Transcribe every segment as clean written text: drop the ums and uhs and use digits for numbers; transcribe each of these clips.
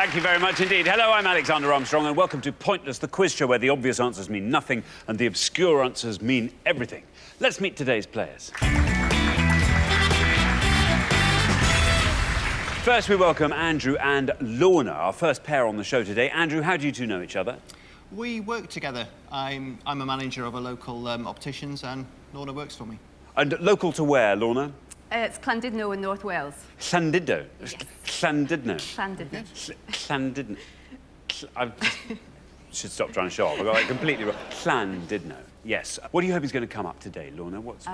Thank you very much indeed. Hello, I'm Alexander Armstrong, and welcome to Pointless, the quiz show where the obvious answers mean nothing and the obscure answers mean everything. Let's meet today's players. First, we welcome Andrew and Lorna, our first pair on the show today. Andrew, how do you two know each other? We work together. I'm a manager of a local opticians, and Lorna works for me. And local to where, Lorna? It's Llandudno in North Wales. Llandudno? Yes. Llandudno? Llandudno. Llandudno. I should stop trying to show off. I got that completely wrong. Llandudno. Yes. What do you hope is going to come up today, Lorna? What's...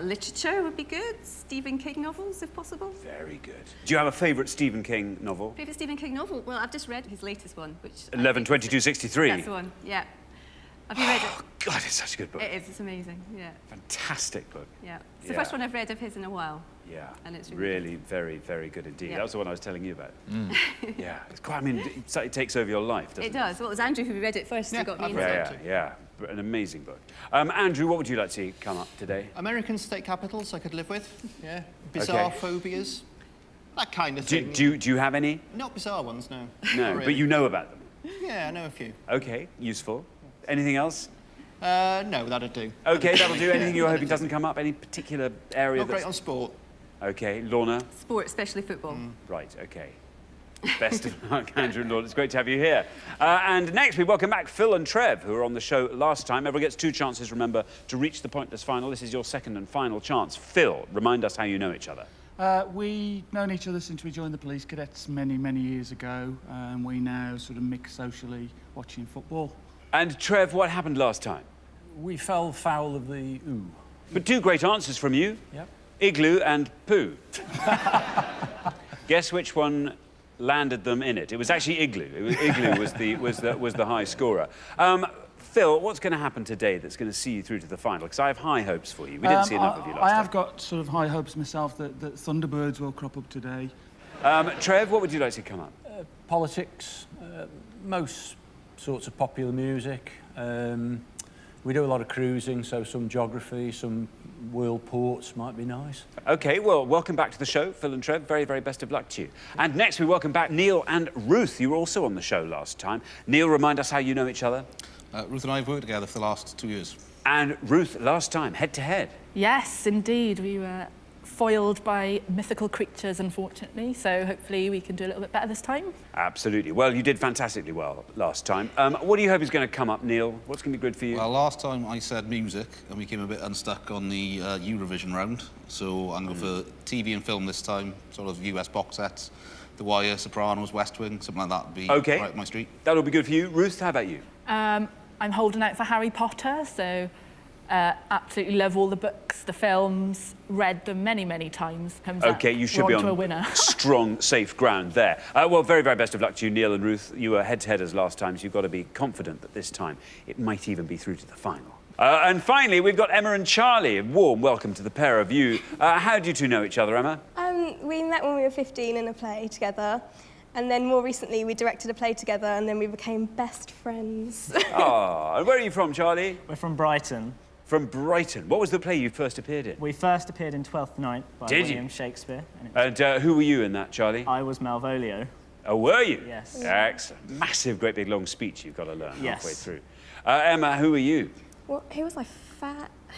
Literature would be good. Stephen King novels, if possible. Very good. Do you have a favourite Stephen King novel? Favourite Stephen King novel? Well, I've just read his latest one, which... 11/22/63. That's the one, yeah. Have you read it? Oh, God, it's such a good book. It is, it's amazing, yeah. Fantastic book. Yeah. It's the first one I've read of his in a while. Yeah. And it's really very, very good indeed. Yeah. That was the one I was telling you about. Yeah. It's quite, I mean, it takes over your life, doesn't it? It does. Well, it was Andrew who read it first who got me into it. Yeah. An amazing book. Andrew, what would you like to see come up today? American state capitals I could live with. Yeah. Bizarre phobias. That kind of thing. Do you have any? Not bizarre ones, no. No, Not really. but you know about them? Yeah, I know a few. OK, useful. Anything else? No, that'd do. OK, that'll do. Anything you're hoping doesn't come up? Any particular area Not great on sport. OK, Lorna? Sport, especially football. Right, OK. Best of luck, Andrew and Lorna. It's great to have you here. And next, we welcome back Phil and Trev, who were on the show last time. Everyone gets 2 chances, remember, to reach the Pointless final. This is your second and final chance. Phil, remind us how you know each other. We've known each other since we joined the police cadets many, many years ago. And we now sort of mix socially watching football. And Trev, what happened last time? We fell foul of the oo. But 2 great answers from you. Yep. Igloo and poo. Guess which one landed them in it? It was actually Igloo. Igloo was the high scorer. Phil, what's going to happen today that's going to see you through to the final? Because I have high hopes for you. We didn't see enough of you last time. I have got sort of high hopes myself that Thunderbirds will crop up today. Trev, what would you like to come up? Politics, most sorts of popular music. We do a lot of cruising, so some geography, some world ports might be nice. OK, well, welcome back to the show, Phil and Trev. Very, very best of luck to you. And next, we welcome back Neil and Ruth. You were also on the show last time. Neil, remind us how you know each other. Ruth and I have worked together for the last 2 years. And Ruth, last time, head-to-head. Yes, indeed. We were foiled by mythical creatures, unfortunately, so hopefully we can do a little bit better this time. Absolutely. Well, you did fantastically well last time. What do you hope is going to come up, Neil? What's going to be good for you? Well, last time I said music, and we came a bit unstuck on the Eurovision round, so I'm going for TV and film this time, sort of US box sets. The Wire, Sopranos, West Wing, something like that would be right up my street. That'll be good for you. Ruth, how about you? I'm holding out for Harry Potter, so absolutely love all the books, the films, read them many, many times. OK, you should be on a winner. strong, safe ground there. Well, very, very best of luck to you, Neil and Ruth. You were head-to-headers last time, so you've got to be confident that this time it might even be through to the final. And finally, we've got Emma and Charlie. A warm welcome to the pair of you. How do you two know each other, Emma? We met when we were 15 in a play together. And then more recently, we directed a play together, and then we became best friends. Oh, and where are you from, Charlie? We're from Brighton. From Brighton. What was the play you first appeared in? We first appeared in Twelfth Night by William Shakespeare. And who were you in that, Charlie? I was Malvolio. Oh, were you? Yes. Excellent. Massive, great big long speech you've got to learn halfway through. Emma, who were you? What? Who was I?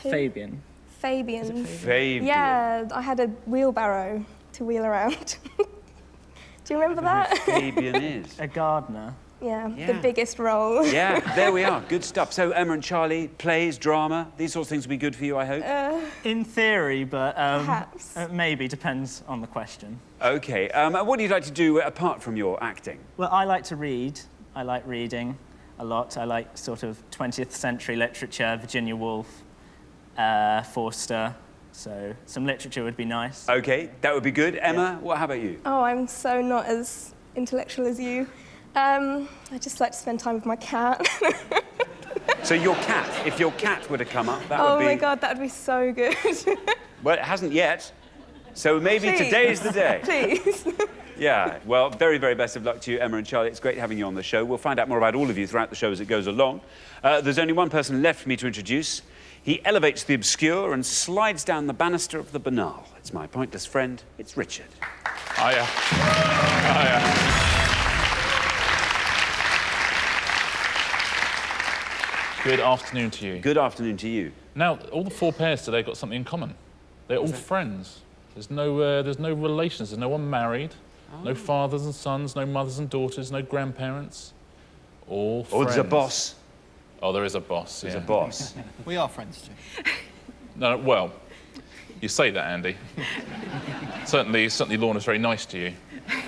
Fabian. Fabian. Fabian. Yeah, I had a wheelbarrow to wheel around. Do you remember that? Fabian is? A gardener. Yeah, the biggest role. Yeah, there we are. Good stuff. So, Emma and Charlie, plays, drama, these sorts of things will be good for you, I hope? In theory, but perhaps. Maybe, depends on the question. OK. What do you like to do apart from your acting? Well, I like to read. I like reading a lot. I like sort of 20th century literature, Virginia Woolf, Forster. So some literature would be nice. OK, that would be good. Emma, how about you? Oh, I'm so not as intellectual as you. I just like to spend time with my cat. So your cat, if your cat were to come up, that would be... Oh, my God, that would be so good. Well, it hasn't yet. So maybe today's the day. Please. Yeah, well, very, very best of luck to you, Emma and Charlie. It's great having you on the show. We'll find out more about all of you throughout the show as it goes along. There's only one person left for me to introduce. He elevates the obscure and slides down the banister of the banal. It's my pointless friend, it's Richard. Hiya. Hiya. Good afternoon to you. Good afternoon to you. Now, all the 4 pairs today got something in common. They're all friends. There's no relations. There's no one married. No fathers and sons, no mothers and daughters, no grandparents. All friends. Oh, there's a boss. Oh, there is a boss, There's a boss. We are friends too. No, well, you say that, Andy. certainly Lorna's very nice to you.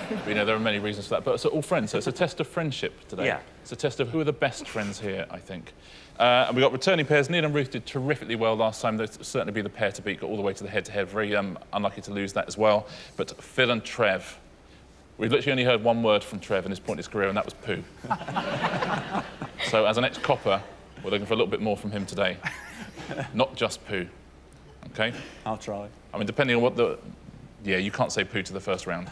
But, you know, there are many reasons for that. But it's all friends, so it's a test of friendship today. Yeah. It's a test of who are the best friends here, I think. And we've got returning pairs. Neil and Ruth did terrifically well last time. They'll certainly be the pair to beat, got all the way to the head-to-head. Very unlucky to lose that as well. But Phil and Trev, we've literally only heard one word from Trev in his point in his career, and that was poo. So as an ex-copper, we're looking for a little bit more from him today. Not just poo. OK? I'll try. I mean, depending on what the... Yeah, you can't say poo to the first round.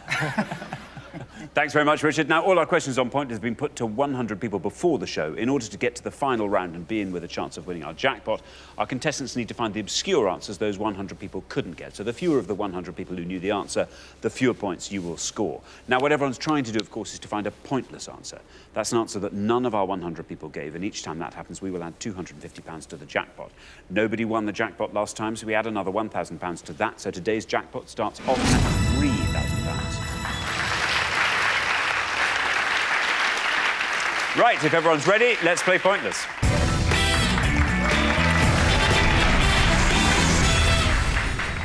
Thanks very much, Richard. Now, all our questions on point have been put to 100 people before the show. In order to get to the final round and be in with a chance of winning our jackpot, our contestants need to find the obscure answers those 100 people couldn't get. So the fewer of the 100 people who knew the answer, the fewer points you will score. Now, what everyone's trying to do, of course, is to find a pointless answer. That's an answer that none of our 100 people gave, and each time that happens, we will add £250 to the jackpot. Nobody won the jackpot last time, so we add another £1,000 to that. So today's jackpot starts off at £3,000. Right, if everyone's ready, let's play Pointless.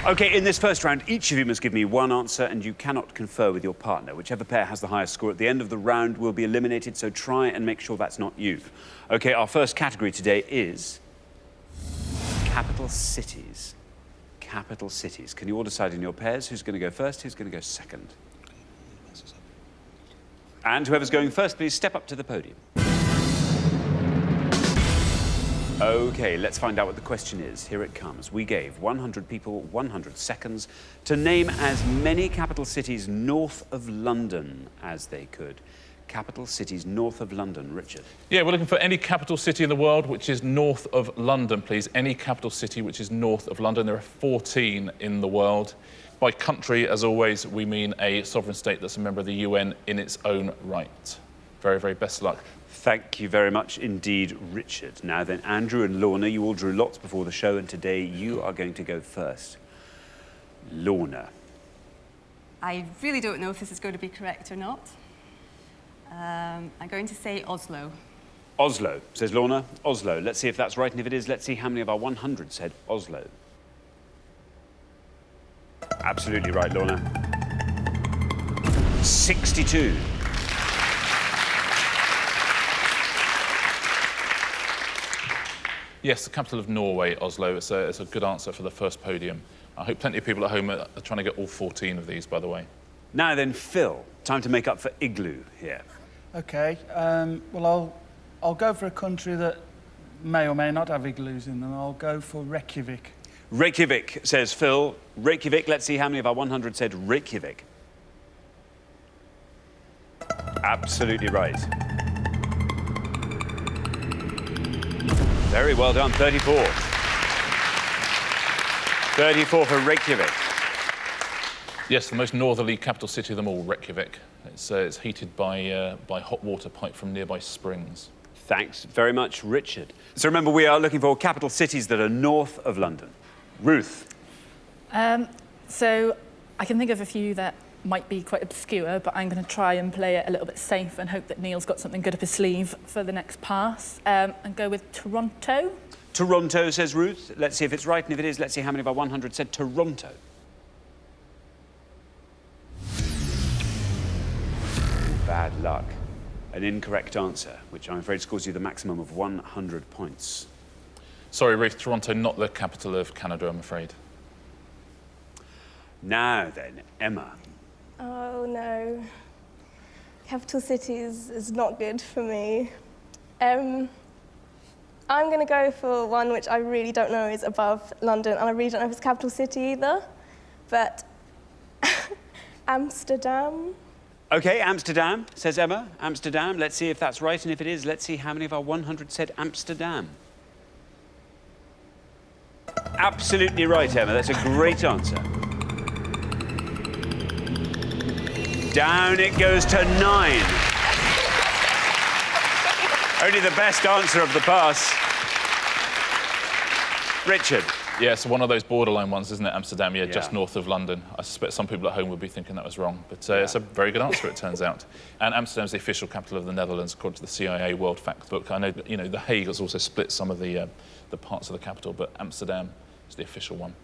OK, in this first round, each of you must give me one answer and you cannot confer with your partner. Whichever pair has the highest score at the end of the round will be eliminated, so try and make sure that's not you. OK, our first category today is capital cities. Capital cities. Can you all decide in your pairs who's going to go first, who's going to go second? And whoever's going first, please step up to the podium. OK, let's find out what the question is. Here it comes. We gave 100 people 100 seconds to name as many capital cities north of London as they could. Capital cities north of London. Richard? Yeah, we're looking for any capital city in the world which is north of London, please. Any capital city which is north of London. There are 14 in the world. By country, as always, we mean a sovereign state that's a member of the UN in its own right. Very, very best luck. Thank you very much indeed, Richard. Now then, Andrew and Lorna, you all drew lots before the show, and today you are going to go first. Lorna. I really don't know if this is going to be correct or not. I'm going to say Oslo. Oslo, says Lorna. Oslo. Let's see if that's right, and if it is, let's see how many of our 100 said Oslo. Absolutely right, Lorna. 62. Yes, the capital of Norway, Oslo. It's a good answer for the first podium. I hope plenty of people at home are trying to get all 14 of these, by the way. Now then, Phil, time to make up for Igloo here. OK, well, I'll go for a country that may or may not have igloos in them. I'll go for Reykjavik. Reykjavik, says Phil. Reykjavik, let's see how many of our 100 said Reykjavik. Absolutely right. Very well done, 34. 34 for Reykjavik. Yes, the most northerly capital city of them all, Reykjavik. It's heated by hot water pipe from nearby springs. Thanks very much, Richard. So remember, we are looking for capital cities that are north of London. Ruth? So I can think of a few that might be quite obscure, but I'm going to try and play it a little bit safe and hope that Neil's got something good up his sleeve for the next pass, and go with Toronto. Toronto, says Ruth. Let's see if it's right, and if it is, let's see how many of our 100 said Toronto. Bad luck. An incorrect answer, which I'm afraid scores you the maximum of 100 points. Sorry, Ruth, Toronto, not the capital of Canada, I'm afraid. Now then, Emma. Oh, no. Capital cities is not good for me. I'm going to go for one which I really don't know is above London, and I really don't know if it's a capital city either, but Amsterdam. OK, Amsterdam, says Emma. Amsterdam. Let's see if that's right, and if it is, let's see how many of our 100 said Amsterdam. Absolutely right, Emma. That's a great answer. Down it goes to 9. Only the best answer of the pass. Richard. Yeah, it's one of those borderline ones, isn't it, Amsterdam? Yeah, just north of London. I suspect some people at home would be thinking that was wrong, but it's a very good answer, it turns out. And Amsterdam's the official capital of the Netherlands, according to the CIA World Facts Book. I know that, you know, The Hague has also split some of the parts of the capital, but Amsterdam is the official one.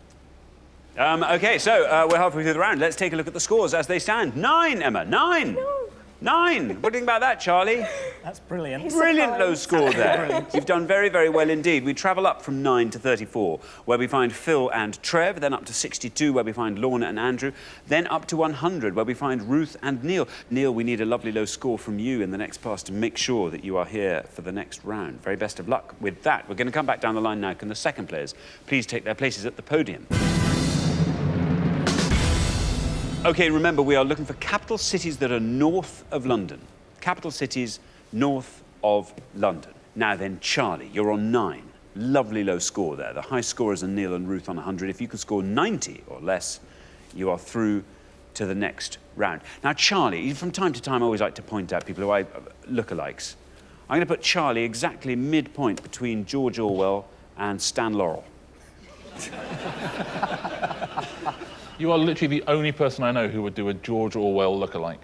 OK, so we're halfway through the round. Let's take a look at the scores as they stand. 9, Emma, 9. No. 9. What do you think about that, Charlie? That's brilliant. Brilliant low score there. You've done very, very well indeed. We travel up from 9 to 34, where we find Phil and Trev, then up to 62, where we find Lorna and Andrew, then up to 100, where we find Ruth and Neil. Neil, we need a lovely low score from you in the next pass to make sure that you are here for the next round. Very best of luck with that. We're going to come back down the line now. Can the second players please take their places at the podium? OK, remember, we are looking for capital cities that are north of London. Capital cities north of London. Now then, Charlie, you're on 9. Lovely low score there. The high scorers are Neil and Ruth on 100. If you can score 90 or less, you are through to the next round. Now, Charlie, from time to time, I always like to point out people who I lookalikes. I'm going to put Charlie exactly midpoint between George Orwell and Stan Laurel. You are literally the only person I know who would do a George Orwell lookalike.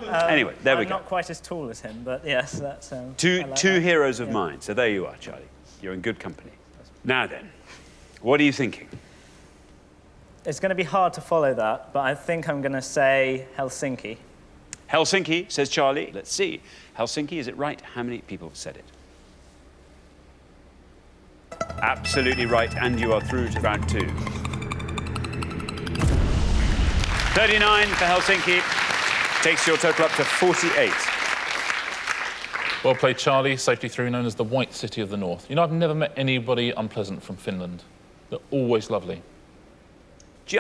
Anyway, there we go. I'm not quite as tall as him, but yes, that's... Two heroes of mine. So there you are, Charlie. You're in good company. Now then, what are you thinking? It's going to be hard to follow that, but I think I'm going to say Helsinki. Helsinki, says Charlie. Let's see. Helsinki, is it right? How many people have said it? Absolutely right, and you are through to round 2. 39 for Helsinki. Takes your total up to 48. Well played, Charlie. Safely through, known as the White City of the North. You know, I've never met anybody unpleasant from Finland. They're always lovely.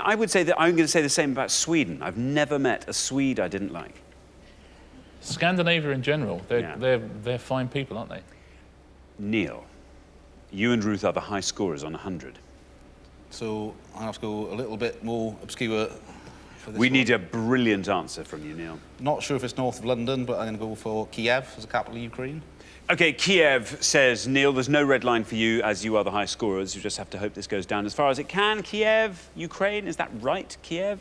I would say that I'm going to say the same about Sweden. I've never met a Swede I didn't like. Scandinavia in general, they're fine people, aren't they? Neil, you and Ruth are the high scorers on 100. So I have to go a little bit more obscure. We need a brilliant answer from you, Neil. Not sure if it's north of London, but I'm going to go for Kiev as the capital of Ukraine. OK, Kiev, says Neil. There's no red line for you, as you are the high scorers. You just have to hope this goes down as far as it can. Kiev, Ukraine, is that right, Kiev?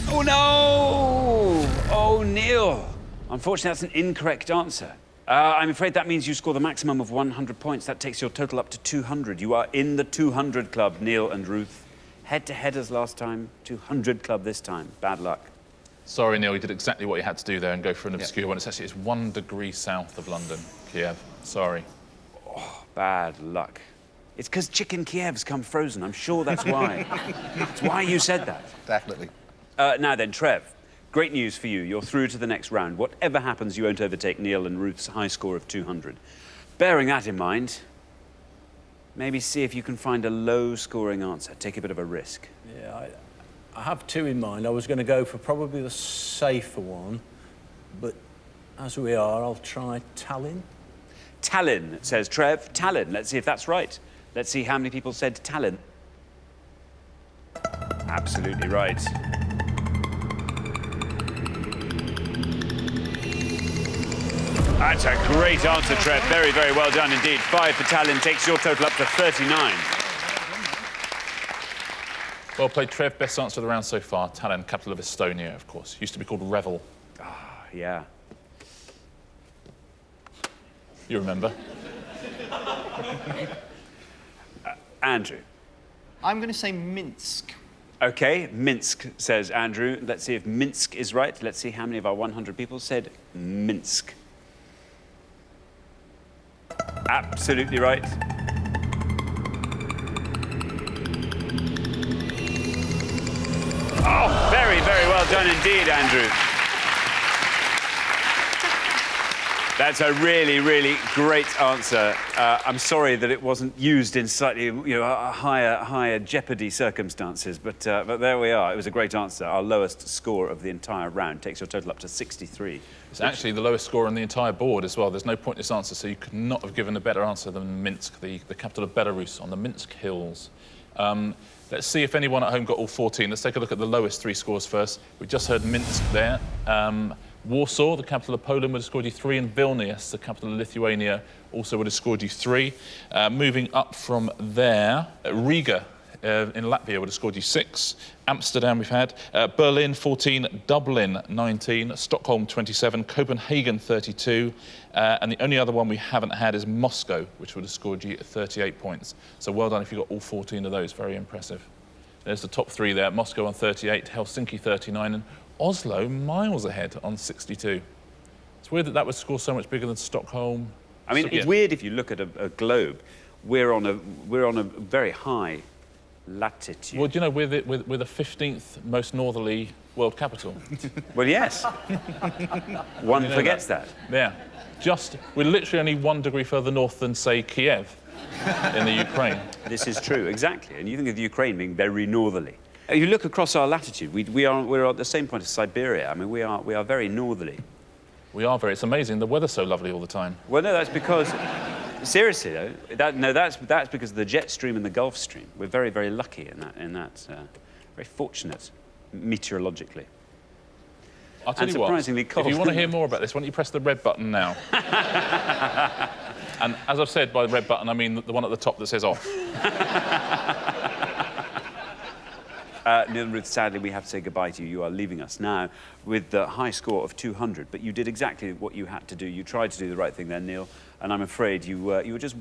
Oh, no! Oh, Neil. Unfortunately, that's an incorrect answer. I'm afraid that means you score the maximum of 100 points. That takes your total up to 200. You are in the 200 club, Neil and Ruth. Head-to-head as last time, 200 club this time. Bad luck. Sorry, Neil, you did exactly what you had to do there and go for an obscure one. It's 1 degree south of London, Kiev. Sorry. Oh, bad luck. It's because chicken Kievs come frozen. I'm sure that's why. That's why you said that. Definitely. Now then, Trev, great news for you. You're through to the next round. Whatever happens, you won't overtake Neil and Ruth's high score of 200. Bearing that in mind, maybe see if you can find a low-scoring answer. Take a bit of a risk. Yeah, I have 2 in mind. I was going to go for probably the safer one, but as we are, I'll try Tallinn. Tallinn, says Trev. Tallinn. Let's see if that's right. Let's see how many people said Tallinn. Absolutely right. That's a great answer, Trev. Very, very well done indeed. 5 for Tallinn takes your total up to 39. Well played, Trev. Best answer of the round so far. Tallinn, capital of Estonia, of course. Used to be called Revel. Ah, yeah. You remember. Andrew. I'm going to say Minsk. OK, Minsk, says Andrew. Let's see if Minsk is right. Let's see how many of our 100 people said Minsk. Absolutely right. Oh, very, very well done indeed, Andrew. That's a really, really great answer. I'm sorry that it wasn't used in slightly, higher jeopardy circumstances, but there we are. It was a great answer. Our lowest score of the entire round takes your total up to 63. It's actually the lowest score on the entire board as well. There's no pointless answer, so you could not have given a better answer than Minsk, the capital of Belarus, on the Minsk Hills. Let's see if anyone at home got all 14. Let's take a look at the lowest 3 scores first. We just heard Minsk there. Warsaw, the capital of Poland, would have scored you 3, and Vilnius, the capital of Lithuania, also would have scored you 3. Moving up from there, Riga in Latvia would have scored you 6. Amsterdam we've had, Berlin 14, Dublin 19, Stockholm 27, Copenhagen 32, and the only other one we haven't had is Moscow, which would have scored you 38 points. So well done if you got all 14 of those, very impressive. There's the top 3 there, Moscow on 38, Helsinki 39, and Oslo miles ahead on 62. It's weird that that would score so much bigger than Stockholm. I mean, it's weird if you look at a globe. We're on a very high latitude. Well, do you know, we're the 15th most northerly world capital. Well, yes. One forgets that. Yeah. We're literally only 1 degree further north than, say, Kiev in the Ukraine. This is true, exactly. And you think of the Ukraine being very northerly. You look across our latitude, we're at the same point as Siberia. I mean, we are very northerly. We are very. It's amazing. The weather's so lovely all the time. Well, no, that's because... Seriously, though, that's because of the jet stream and the Gulf Stream. We're very, very lucky in that very fortunate meteorologically. I'll tell you what, if you want to hear more about this, why don't you press the red button now? And as I've said by the red button, I mean the one at the top that says off. Neil and Ruth, sadly, we have to say goodbye to you. You are leaving us now with the high score of 200, but you did exactly what you had to do. You tried to do the right thing there, Neil, and I'm afraid you were just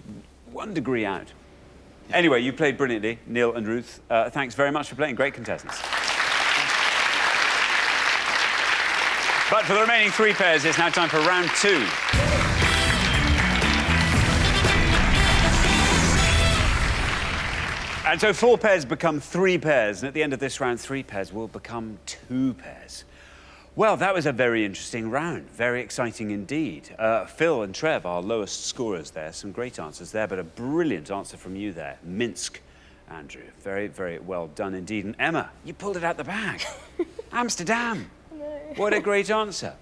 1 degree out. Anyway, you played brilliantly, Neil and Ruth. Thanks very much for playing. Great contestants. But for the remaining 3 pairs, it's now time for round 2. And so 4 pairs become 3 pairs, and at the end of this round, 3 pairs will become 2 pairs. Well, that was a very interesting round, very exciting indeed. Phil and Trev, our lowest scorers there, some great answers there, but a brilliant answer from you there. Minsk, Andrew, very, very well done indeed. And Emma, you pulled it out the bag. Amsterdam. No. What a great answer.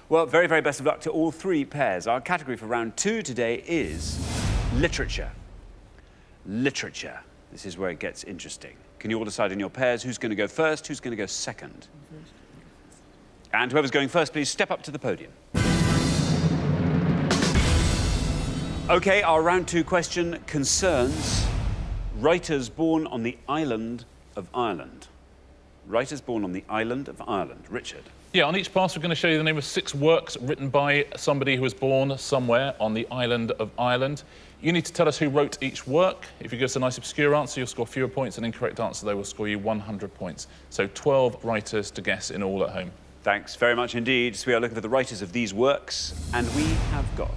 Well, very, very best of luck to all 3 pairs. Our category for round 2 today is literature. Literature. This is where it gets interesting. Can you all decide on your pairs who's going to go first, who's going to go second? And whoever's going first, please step up to the podium. OK, our round 2 question concerns writers born on the island of Ireland. Writers born on the island of Ireland. Richard. Yeah, on each pass, we're going to show you the name of 6 works written by somebody who was born somewhere on the island of Ireland. You need to tell us who wrote each work. If you give us a nice obscure answer, you'll score fewer points. An incorrect answer, though, will score you 100 points. So 12 writers to guess in all at home. Thanks very much indeed. So we are looking for the writers of these works, and we have got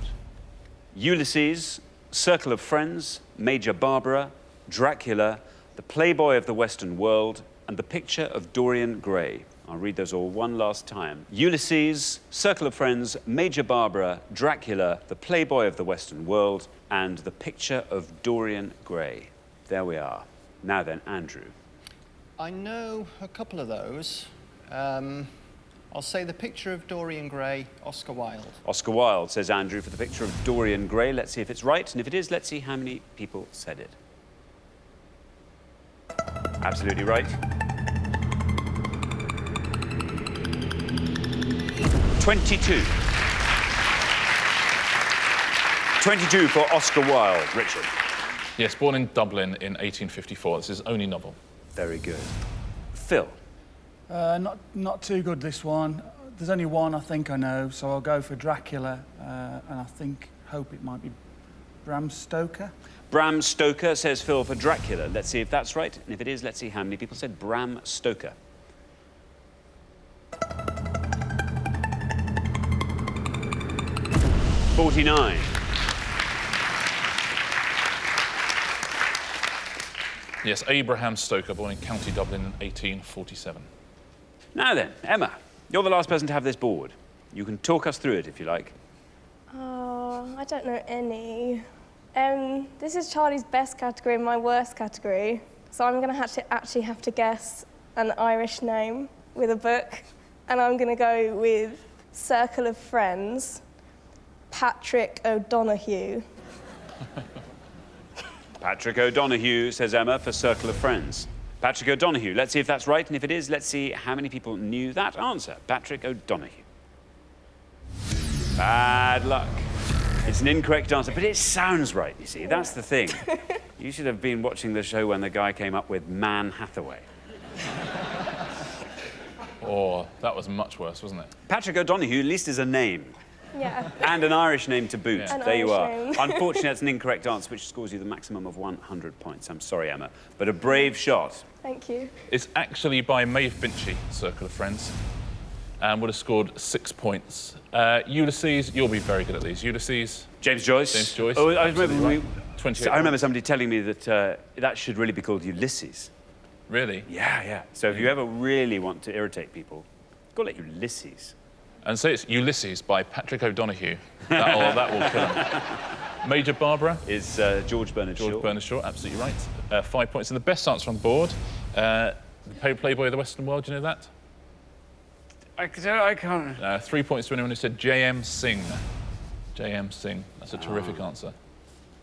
Ulysses, Circle of Friends, Major Barbara, Dracula, The Playboy of the Western World, and The Picture of Dorian Gray. I'll read those all one last time. Ulysses, Circle of Friends, Major Barbara, Dracula, The Playboy of the Western World, and The Picture of Dorian Gray. There we are. Now then, Andrew. I know a couple of those. I'll say The Picture of Dorian Gray, Oscar Wilde. Oscar Wilde, says Andrew, for The Picture of Dorian Gray. Let's see if it's right, and if it is, let's see how many people said it. Absolutely right. 22. 22 for Oscar Wilde. Richard. Yes, born in Dublin in 1854. This is his only novel. Very good. Phil. Not too good, this one. There's only one I think I know, so I'll go for Dracula, and I hope it might be Bram Stoker. Bram Stoker, says Phil, for Dracula. Let's see if that's right, and if it is, let's see how many people said Bram Stoker. $49. Yes, Abraham Stoker, born in County Dublin in 1847. Now then, Emma, you're the last person to have this board. You can talk us through it if you like. Oh, I don't know any. This is Charlie's best category and my worst category, so I'm going to actually have to guess an Irish name with a book, and I'm going to go with Circle of Friends, Patrick O'Donoghue. Patrick O'Donoghue, says Emma, for Circle of Friends. Patrick O'Donoghue. Let's see if that's right, and if it is, let's see how many people knew that answer. Patrick O'Donoghue. Bad luck. It's an incorrect answer, but it sounds right, you see. That's the thing. You should have been watching the show when the guy came up with Man Hathaway. Oh, that was much worse, wasn't it? Patrick O'Donoghue, at least is a name. Yeah. And an Irish name to boot. Yeah. There you are. Irish name. Unfortunately, that's an incorrect answer, which scores you the maximum of 100 points. I'm sorry, Emma, but a brave shot. Thank you. It's actually by Maeve Binchy, Circle of Friends, and would have scored 6 points. Ulysses, you'll be very good at these. Ulysses. James Joyce. James Joyce. Oh, I remember, 28 I remember somebody telling me that that should really be called Ulysses. Really? Yeah, yeah. So if you ever really want to irritate people, go let Ulysses. And say it's Ulysses by Patrick O'Donoghue. That will kill him. Major Barbara? Is George Bernard Shaw. George Bernard Shaw, absolutely right. 5 points. And the best answer on the board, the Playboy of the Western World, do you know that? I can't. 3 points to anyone who said J.M. Singh. J.M. Singh. That's a terrific answer.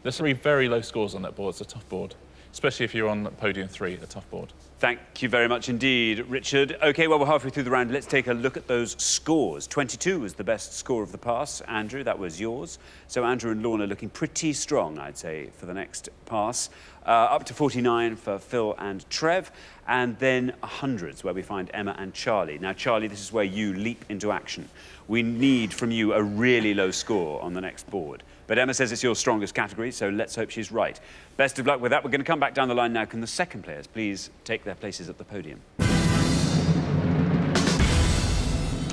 There's 3 very low scores on that board. It's a tough board, especially if you're on podium 3, a tough board. Thank you very much indeed, Richard. OK, well, we're halfway through the round. Let's take a look at those scores. 22 was the best score of the pass. Andrew, that was yours. So Andrew and Lorna looking pretty strong, I'd say, for the next pass. Up to 49 for Phil and Trev. And then 100s, where we find Emma and Charlie. Now, Charlie, this is where you leap into action. We need from you a really low score on the next board. But Emma says it's your strongest category, so let's hope she's right. Best of luck with that. We're going to come back down the line now. Can the second players please take their places at the podium?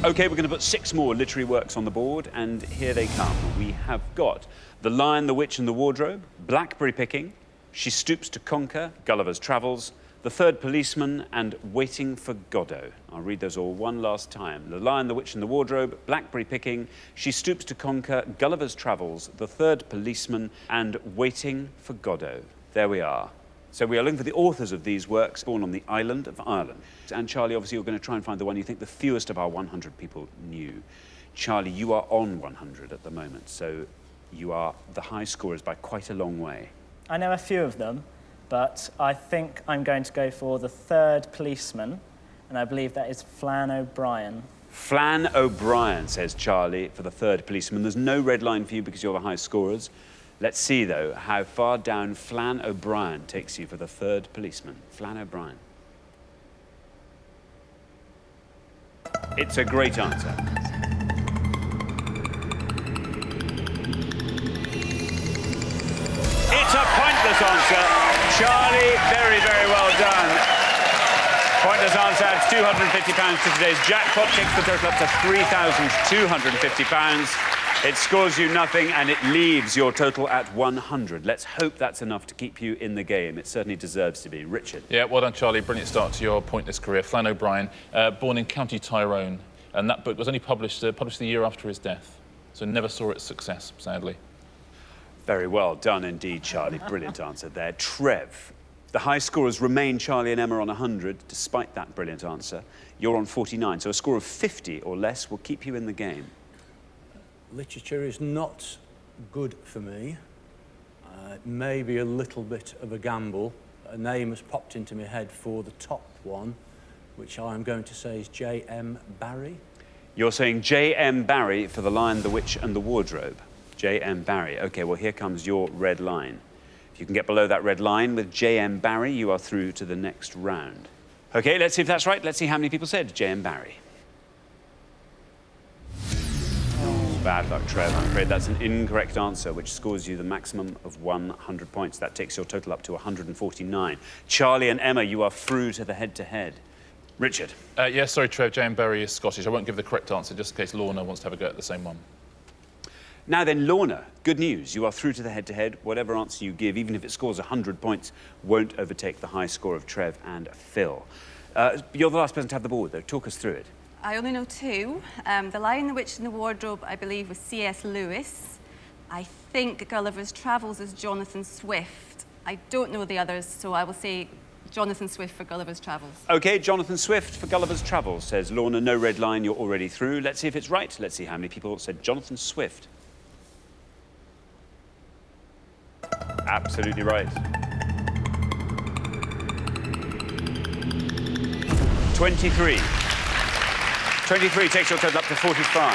OK, we're going to put 6 more literary works on the board, and here they come. We have got The Lion, the Witch and the Wardrobe, Blackberry Picking, She Stoops to Conquer, Gulliver's Travels, The Third Policeman, and Waiting for Godot. I'll read those all one last time. The Lion, the Witch and the Wardrobe, Blackberry Picking, She Stoops to Conquer, Gulliver's Travels, The Third Policeman, and Waiting for Godot. There we are. So we are looking for the authors of these works born on the island of Ireland. And Charlie, obviously, you're going to try and find the one you think the fewest of our 100 people knew. Charlie, you are on 100 at the moment, so you are the high scorers by quite a long way. I know a few of them, but I think I'm going to go for The Third Policeman, and I believe that is Flann O'Brien. Flann O'Brien, says Charlie, for The Third Policeman. There's no red line for you because you're the high scorers. Let's see, though, how far down Flann O'Brien takes you for The Third Policeman. Flann O'Brien. It's a great answer. It's a pointless answer. Charlie, very, very well done. Pointless answer adds £250 to today's jackpot, takes the total up to £3,250. It scores you nothing, and it leaves your total at 100. Let's hope that's enough to keep you in the game. It certainly deserves to be. Richard. Yeah, well done, Charlie. Brilliant start to your pointless career. Flann O'Brien, born in County Tyrone, and that book was only published the year after his death, so never saw its success, sadly. Very well done indeed, Charlie. Brilliant answer there. Trev. The high scorers remain Charlie and Emma on 100, despite that brilliant answer. You're on 49, so a score of 50 or less will keep you in the game. Literature is not good for me. Maybe a little bit of a gamble. A name has popped into my head for the top one, which I'm going to say is J.M. Barrie. You're saying J.M. Barrie for The Lion, the Witch and the Wardrobe. J.M. Barrie. OK, well, here comes your red line. If you can get below that red line with J.M. Barrie, you are through to the next round. OK, let's see if that's right. Let's see how many people said J.M. Barrie. Bad luck, Trev. I'm afraid that's an incorrect answer, which scores you the maximum of 100 points. That takes your total up to 149. Charlie and Emma, you are through to the head-to-head. Richard. Yeah, sorry, Trev. J.M. Barrie is Scottish. I won't give the correct answer, just in case Lorna wants to have a go at the same one. Now then, Lorna, good news. You are through to the head-to-head. Whatever answer you give, even if it scores 100 points, won't overtake the high score of Trev and Phil. You're the last person to have the board, though. Talk us through it. I only know 2. The Lion, the Witch and the Wardrobe, I believe, was C.S. Lewis. I think Gulliver's Travels is Jonathan Swift. I don't know the others, so I will say Jonathan Swift for Gulliver's Travels. OK, Jonathan Swift for Gulliver's Travels, says Lorna. No red line, you're already through. Let's see if it's right. Let's see how many people said Jonathan Swift. Absolutely right. 23. 23 takes your total up to 45.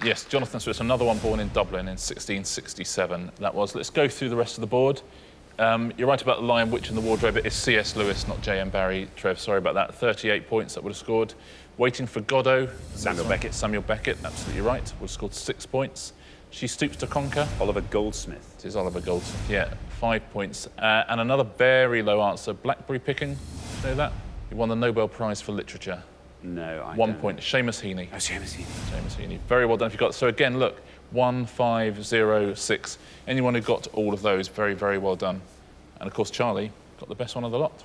Yes, Jonathan Swift, another one born in Dublin in 1667. That was. Let's go through the rest of the board. You're right about the Lion, Witch and the Wardrobe. It is C.S. Lewis, not J.M. Barrie. Trev, sorry about that. 38 points that would have scored. Waiting for Godot. Samuel Beckett. Samuel Beckett, absolutely right. Would have scored 6 points. She Stoops to Conquer. Oliver Goldsmith. It is Oliver Goldsmith, yeah. 5 points. And another very low answer, Blackberry Picking. Do you know that? He won the Nobel Prize for Literature. No, I 1 don't. point. Seamus Heaney. Oh, Seamus Heaney. Seamus Heaney. Very well done if you got... So again, look, 1, 5, 0, 6. Anyone who got all of those, very, very well done. And of course, Charlie got the best one of the lot.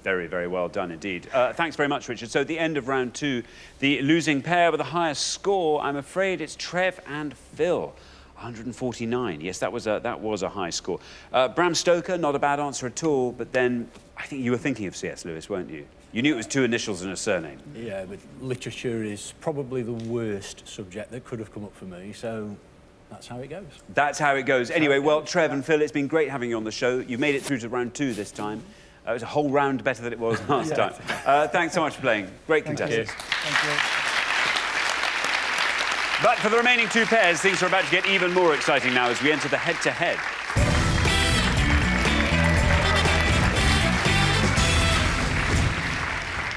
Very, very well done indeed. Thanks very much, Richard. So at the end of round 2, the losing pair with the highest score, I'm afraid it's Trev and Phil. 149. Yes, that was a high score. Bram Stoker, not a bad answer at all, but then I think you were thinking of C.S. Lewis, weren't you? You knew it was 2 initials and a surname. Yeah, but literature is probably the worst subject that could have come up for me, so that's how it goes. That's how it goes. Anyway, well, Trev and Phil, it's been great having you on the show. You made it through to round 2 this time. It was a whole round better than it was last time. Thanks so much for playing. Great contestants. Thank you. But for the remaining 2 pairs, things are about to get even more exciting now as we enter the head-to-head.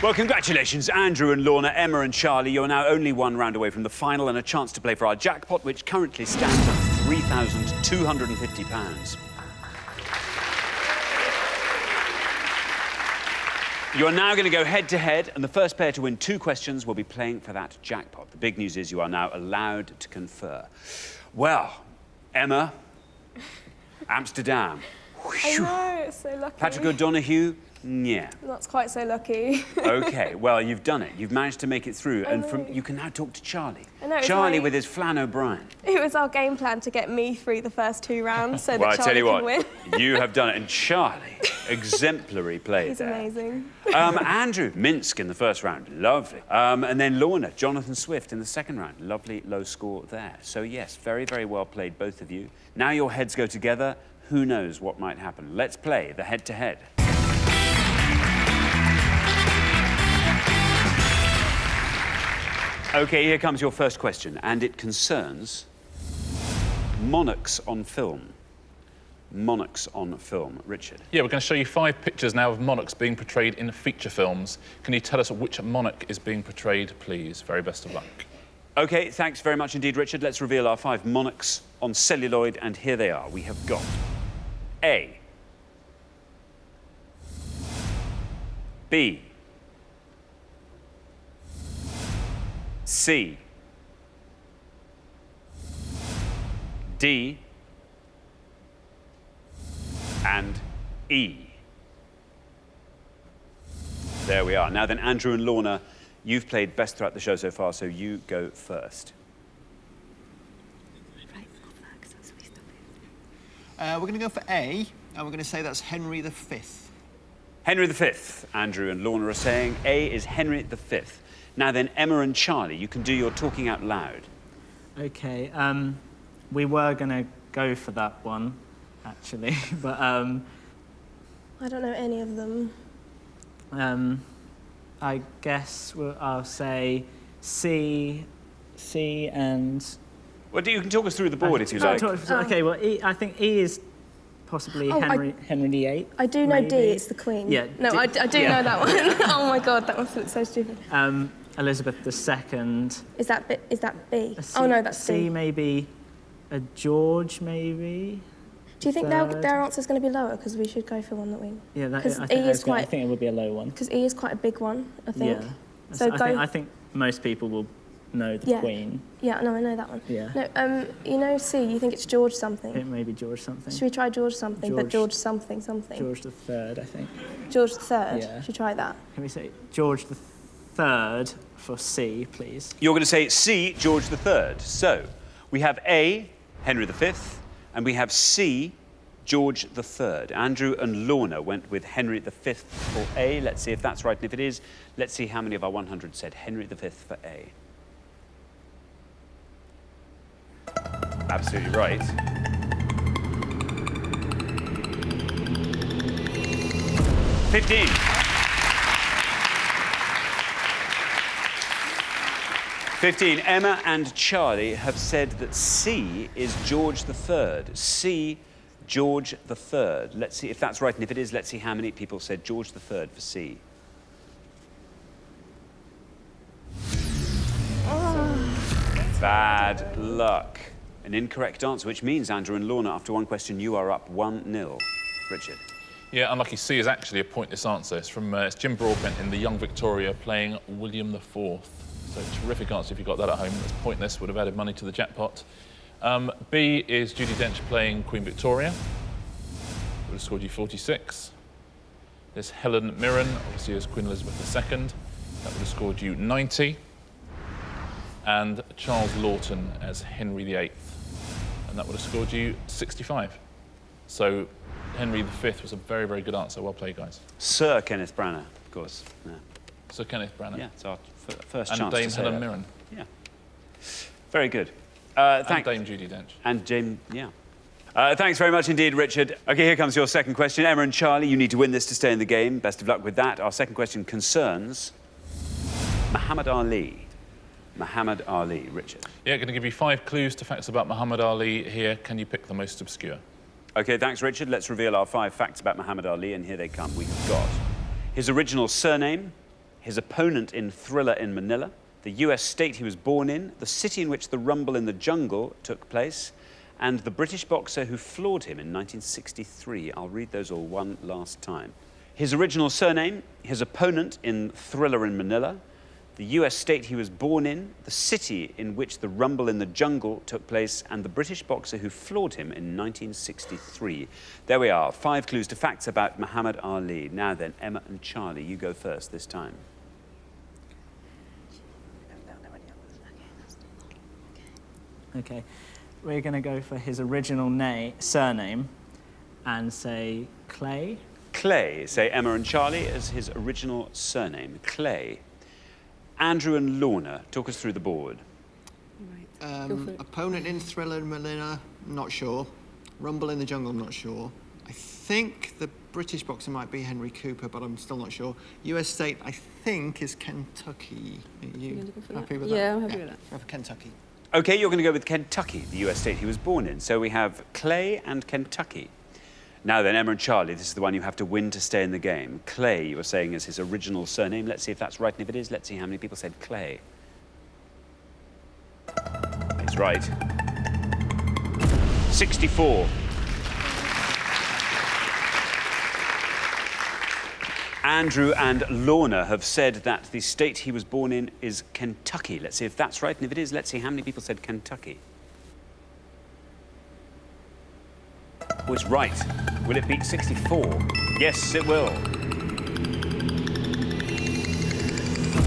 Well, congratulations, Andrew and Lorna, Emma and Charlie. You're now only 1 round away from the final and a chance to play for our jackpot, which currently stands at £3,250. You are now going to go head-to-head, and the first pair to win 2 questions will be playing for that jackpot. The big news is you are now allowed to confer. Well, Emma, Amsterdam. I know, it's so lucky. Patrick O'Donoghue, yeah. Not quite so lucky. OK, well, you've done it. You've managed to make it through, and you can now talk to Charlie. I know, Charlie with his Flann O'Brien. It was our game plan to get me through the first 2 rounds so Well, that I tell Charlie you can win. what, you have done it, and Charlie, exemplary play He's there. amazing. Andrew, Minsk in the first round, lovely. And then Lorna, Jonathan Swift in the second round, lovely low score there. So yes, very, very well played, both of you. Now your heads go together, who knows what might happen. Let's play the head-to-head. OK, here comes your first question, and it concerns Monarchs on film. Monarchs on film. Richard. Yeah, we're going to show you 5 pictures now of monarchs being portrayed in feature films. Can you tell us which monarch is being portrayed, please? Very best of luck. OK, thanks very much indeed, Richard. Let's reveal our 5 monarchs on celluloid, and here they are. We have got A, B, C, D, and E. There we are. Now then, Andrew and Lorna, you've played best throughout the show so far, so you go first. We're going to go for A, and we're going to say that's Henry V. Henry V. Andrew and Lorna are saying A is Henry V. Now then, Emma and Charlie, you can do your talking out loud. OK, we were going to go for that one, actually, but... I don't know any of them. I guess I'll say C and... Well, you can talk us through the board if you like. OK, well, I think E is possibly Henry VIII. I do know D, it's the Queen. Yeah. No, I do know that one. Oh my God, that must look so stupid. Elizabeth II. Is that B? C, Oh no, that's C. D. Maybe a George, maybe. Do you think their answer's going to be lower? Because we should go for one that we... Yeah, I think it would be a low one. Because E is quite a big one, I think. Yeah. So I think most people will know the Queen. Yeah, no, I know that one. Yeah. No, you know C, you think it's George something? It may be George something. Should we try George something, but George something? George III, I think. George III? Yeah. Should we try that? Can we say George III for C, please? You're going to say C, George III. So, we have A, Henry V, and we have C, George III. Andrew and Lorna went with Henry V for A. Let's see if that's right, and if it is, let's see how many of our 100 said Henry V for A. Absolutely right. 15. Emma and Charlie have said that C is George III. C, George III. Let's see if that's right, and if it is, let's see how many people said George III for C. Bad luck. An incorrect answer, which means, Andrew and Lorna, after one question, you are up 1-0. Richard. Yeah, unlucky. C is actually a pointless answer. It's from it's Jim Broadbent in The Young Victoria playing William IV. So terrific answer if you got that at home. That's pointless, would have added money to the jackpot. B is Judi Dench playing Queen Victoria. Would have scored you 46. There's Helen Mirren, obviously as Queen Elizabeth II. That would have scored you 90. And Charles Lawton as Henry VIII. And that would have scored you 65. So Henry V was a very, very good answer. Well played, guys. Sir Kenneth Branagh, of course. Yeah. Sir Kenneth Branagh. Yeah, it's our first and chance Dame to say Helen that. Mirren. Yeah. Very good. And Dame Judi Dench. And Dame, yeah. Thanks very much indeed, Richard. OK, here comes your second question. Emma and Charlie, you need to win this to stay in the game. Best of luck with that. Our second question concerns Muhammad Ali. Muhammad Ali, Richard. Yeah, going to give you 5 clues to facts about Muhammad Ali here. Can you pick the most obscure? OK, thanks, Richard. Let's reveal our 5 facts about Muhammad Ali, and here they come. We have got his original surname, his opponent in Thriller in Manila, the US state he was born in, the city in which the Rumble in the Jungle took place, and the British boxer who floored him in 1963. I'll read those all one last time. His original surname, his opponent in Thriller in Manila, the US state he was born in, the city in which the Rumble in the Jungle took place, and the British boxer who floored him in 1963. There we are, 5 clues to facts about Muhammad Ali. Now then, Emma and Charlie, you go first this time. Okay, we're going to go for his original surname and say Clay. Clay, say Emma and Charlie as his original surname, Clay. Andrew and Lorna, talk us through the board. Opponent in Thriller in Manila, not sure. Rumble in the Jungle, I'm not sure. I think the British boxer might be Henry Cooper, but I'm still not sure. US state, I think, is Kentucky. Are you happy with that? Yeah, I'm happy with that. Go for Kentucky. OK, you're going to go with Kentucky, the US state he was born in. So we have Clay and Kentucky. Now then, Emma and Charlie, this is the one you have to win to stay in the game. Clay, you were saying, is his original surname. Let's see if that's right, and if it is, let's see how many people said Clay. It's right. 64. Andrew and Lorna have said that the state he was born in is Kentucky. Let's see if that's right, and if it is, let's see how many people said Kentucky. Oh, it's right. Will it beat 64? Yes, it will.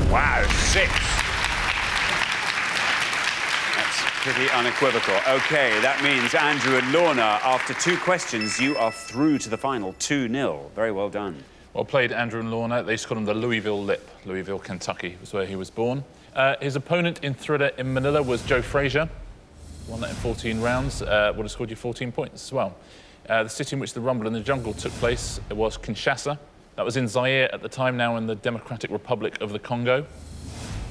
Wow, 6. That's pretty unequivocal. OK, that means Andrew and Lorna, after 2 questions, you are through to the final 2-0. Very well done. Well played, Andrew and Lorna. They just called him the Louisville Lip. Louisville, Kentucky was where he was born. His opponent in Thriller in Manila was Joe Frazier. Won that in 14 rounds. Would have scored you 14 points as well. The city in which the Rumble in the Jungle took place was Kinshasa. That was in Zaire at the time, now in the Democratic Republic of the Congo.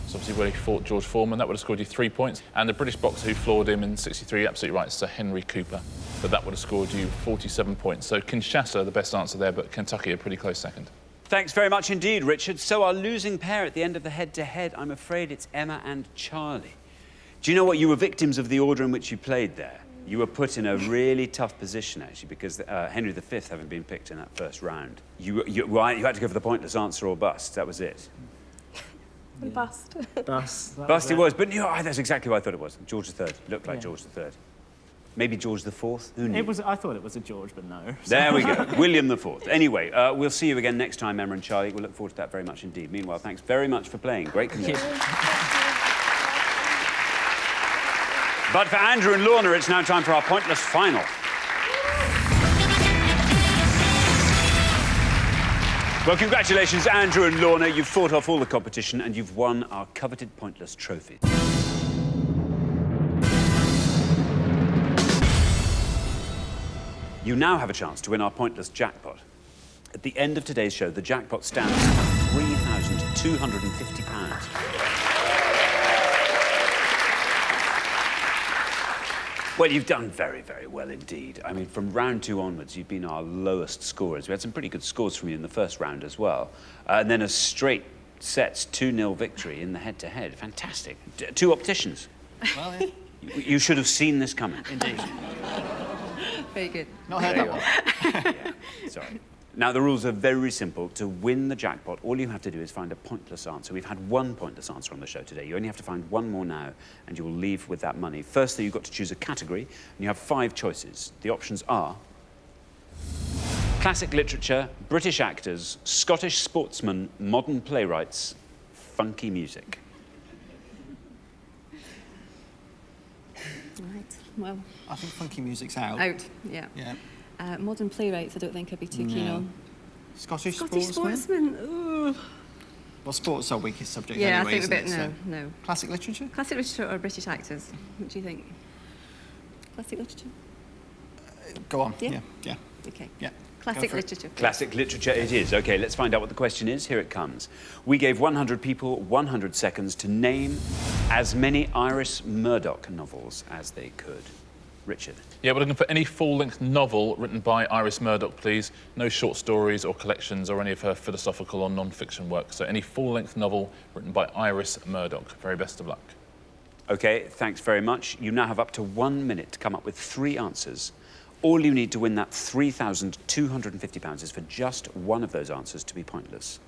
It's obviously where he fought George Foreman. That would have scored you 3 points. And the British boxer who floored him in 63, absolutely right, Sir Henry Cooper. But that would have scored you 47 points. So Kinshasa, the best answer there, but Kentucky, a pretty close second. Thanks very much indeed, Richard. So our losing pair at the end of the head-to-head, I'm afraid it's Emma and Charlie. Do you know what? You were victims of the order in which you played there. You were put in a really tough position, actually, because Henry V having been picked in that first round. You had to go for the pointless answer or bust. That was it. Yeah. Bust. Bust it was, but you know, that's exactly what I thought it was. George III. Looked like George III. Maybe George IV? Who knew? I thought it was a George, but no. There we go. William IV. Anyway, we'll see you again next time, Emma and Charlie. We'll look forward to that very much indeed. Meanwhile, thanks very much for playing. Great competition. But for Andrew and Lorna, it's now time for our pointless final. Well, congratulations, Andrew and Lorna. You've fought off all the competition and you've won our coveted pointless trophy. You now have a chance to win our pointless jackpot. At the end of today's show, the jackpot stands at £3,250. Well, you've done very, very well indeed. I mean, from round 2 onwards, you've been our lowest scorers. We had some pretty good scores from you in the first round as well. And then a straight sets 2-0 victory in the head-to-head. Fantastic. 2 opticians. Well, yeah. You should have seen this coming. Indeed. Very good. Not heard that one. Yeah. Sorry. Now, the rules are very simple. To win the jackpot, all you have to do is find a pointless answer. We've had 1 pointless answer on the show today. You only have to find 1 more now, and you will leave with that money. Firstly, you've got to choose a category, and you have 5 choices. The options are classic literature, British actors, Scottish sportsmen, modern playwrights, funky music. Right, well... I think funky music's out. Out, yeah. Yeah. Modern playwrights, I don't think I'd be too keen on. Scottish sportsmen? Ugh. Well, sports are weakest subject Yeah, anyway, I think a bit, isn't it? no. Classic literature? Classic literature or British actors? What do you think? Classic literature? Go on. Yeah? Yeah. Okay. Yeah. Classic literature. Classic literature it is. OK, let's find out what the question is. Here it comes. We gave 100 people 100 seconds to name as many Iris Murdoch novels as they could. Richard. Yeah, we're looking for any full-length novel written by Iris Murdoch, please. No short stories or collections or any of her philosophical or non-fiction work. So any full-length novel written by Iris Murdoch. Very best of luck. OK, thanks very much. You now have up to 1 minute to come up with 3 answers. All you need to win that £3,250 is for just one of those answers to be pointless.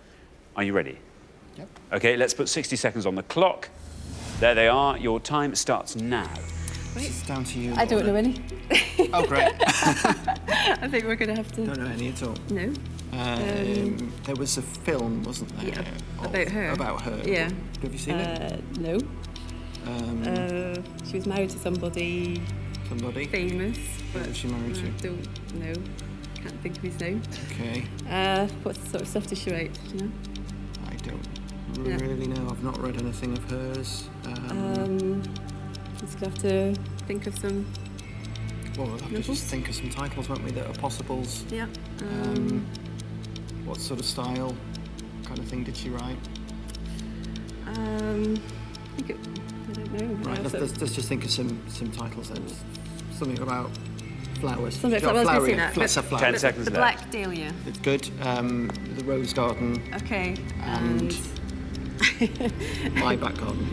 Are you ready? Yep. OK, let's put 60 seconds on the clock. There they are. Your time starts now. It's down to you. I don't know any. Oh, great. I think we're going to have to... Don't know any at all. No. There was a film, wasn't there? Yeah, about her. About her. Yeah. Have you seen it? No. She was married to somebody Somebody? famous. Who was she married to? Don't know. Can't think of his name. Okay. What sort of stuff does she write? Do you know? I don't really know. I've not read anything of hers. Just gonna have to think of some. Well, we'll have to just think of some titles, won't we, that are possibles. Yeah. What sort of style, what kind of thing did she write? I don't know. Right, let's just think of some titles then. Something about flowers. Something about flowers. Let's have flowers. 10 seconds The left. Black Dahlia. It's good. The Rose Garden. Okay. And My Back Garden.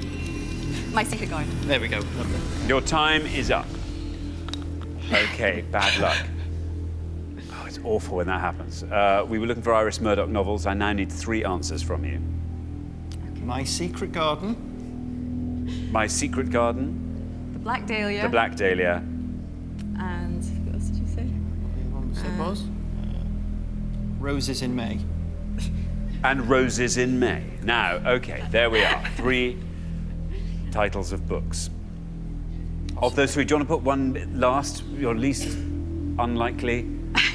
My Secret Garden. There we go. Lovely. Your time is up. OK, bad luck. Oh, it's awful when that happens. We were looking for Iris Murdoch novels. I now need 3 answers from you. Okay. My Secret Garden. My Secret Garden. The Black Dahlia. The Black Dahlia. And what else did you say? The one you said was? Roses in May. And Roses in May. Now, OK, there we are. 3 titles of books. Of those 3, do you want to put one last, your least unlikely?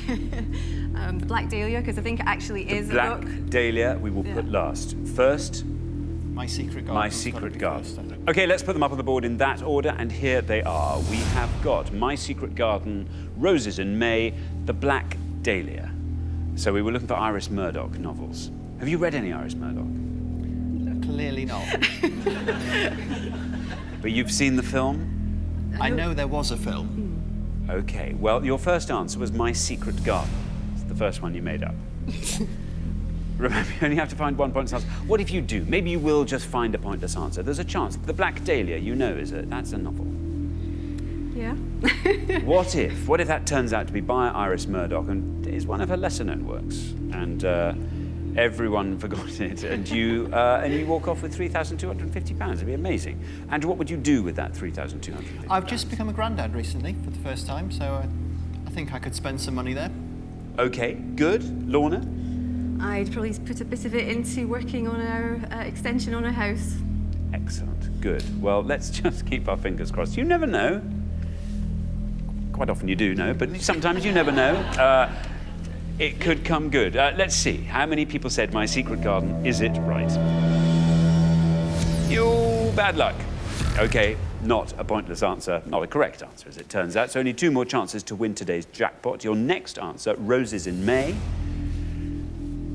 The Black Dahlia, because I think it actually is a book. Black Dahlia, we will put last. First, My Secret Garden. My Secret Garden. OK, let's put them up on the board in that order, and here they are. We have got My Secret Garden, Roses in May, The Black Dahlia. So we were looking for Iris Murdoch novels. Have you read any Iris Murdoch? Clearly not. But you've seen the film? I know there was a film. OK, well, your first answer was My Secret Garden. It's the first one you made up. Remember, you only have to find 1 pointless answer. What if you do? Maybe you will just find a pointless answer. There's a chance. The Black Dahlia, you know, that's a novel. Yeah. What if that turns out to be by Iris Murdoch and is one of her lesser-known works, and everyone forgot it, and you walk off with £3,250? It'd be amazing. And what would you do with that £3,250? I've just become a granddad recently for the first time, so I think I could spend some money there. OK, good. Lorna? I'd probably put a bit of it into working on our extension on our house. Excellent. Good. Well, let's just keep our fingers crossed. You never know. Quite often you do know, but sometimes you never know. It could come good. Let's see. How many people said My Secret Garden? Is it right? You bad luck. OK, not a pointless answer, not a correct answer, as it turns out. So only 2 more chances to win today's jackpot. Your next answer, Roses in May.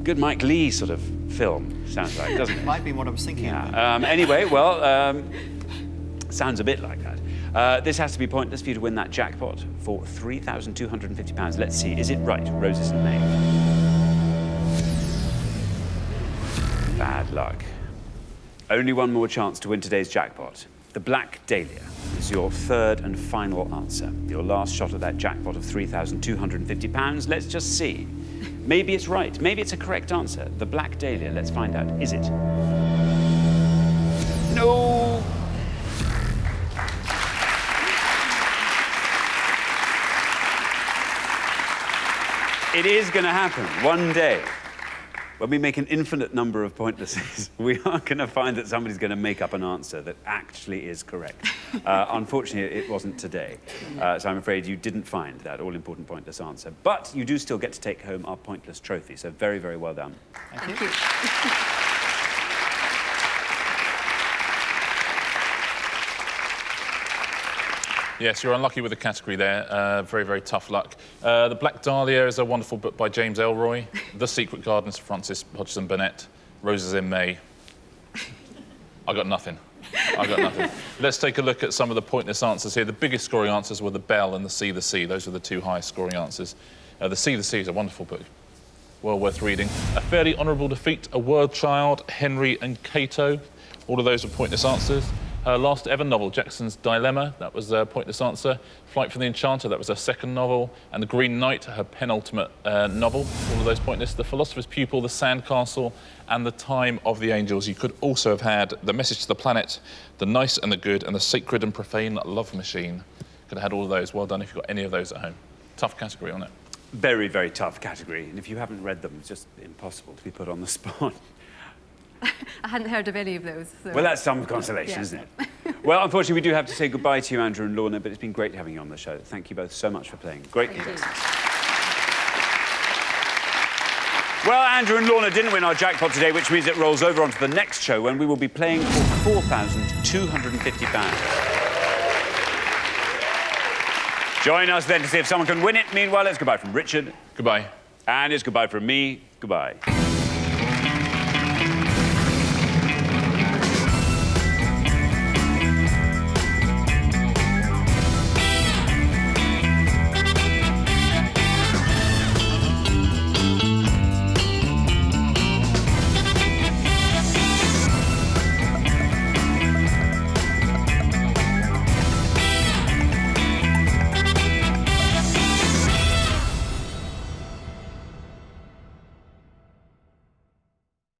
Good Mike Leigh sort of film, sounds like, doesn't it? Might be what I was thinking of. Anyway, well, sounds a bit like that. This has to be pointless for you to win that jackpot for £3,250. Let's see, is it right? Roses in May. Bad luck. Only one more chance to win today's jackpot. The Black Dahlia is your third and final answer. Your last shot at that jackpot of £3,250. Let's just see. Maybe it's right. Maybe it's a correct answer. The Black Dahlia. Let's find out. Is it? No! It is going to happen one day. When we make an infinite number of pointlesses, we are going to find that somebody's going to make up an answer that actually is correct. Unfortunately, it wasn't today. So I'm afraid you didn't find that all-important pointless answer. But you do still get to take home our pointless trophy. So very, very well done. Thank you. Yes, you're unlucky with the category there. Very, very tough luck. The Black Dahlia is a wonderful book by James Elroy. The Secret Garden is Francis Hodgson Burnett. Roses in May. I got nothing. Let's take a look at some of the pointless answers here. The biggest scoring answers were The Bell and The Sea. Those are the two highest scoring answers. The Sea is a wonderful book. Well worth reading. A Fairly Honourable Defeat, A World Child, Henry and Cato. All of those are pointless answers. Her last ever novel, Jackson's Dilemma, that was a pointless answer. Flight from the Enchanter, that was her second novel. And The Green Knight, her penultimate novel. All of those pointless. The Philosopher's Pupil, The Sandcastle, and The Time of the Angels. You could also have had The Message to the Planet, The Nice and the Good, and The Sacred and Profane Love Machine. Could have had all of those. Well done if you've got any of those at home. Tough category, wasn't it? Very, very tough category. And if you haven't read them, it's just impossible to be put on the spot. I hadn't heard of any of those. So. Well, that's some consolation, isn't it? Well, unfortunately, we do have to say goodbye to you, Andrew and Lorna, but it's been great having you on the show. Thank you both so much for playing. Great contestants. Well, Andrew and Lorna didn't win our jackpot today, which means it rolls over onto the next show when we will be playing for £4,250. Join us then to see if someone can win it. Meanwhile, it's goodbye from Richard. Goodbye. And it's goodbye from me. Goodbye.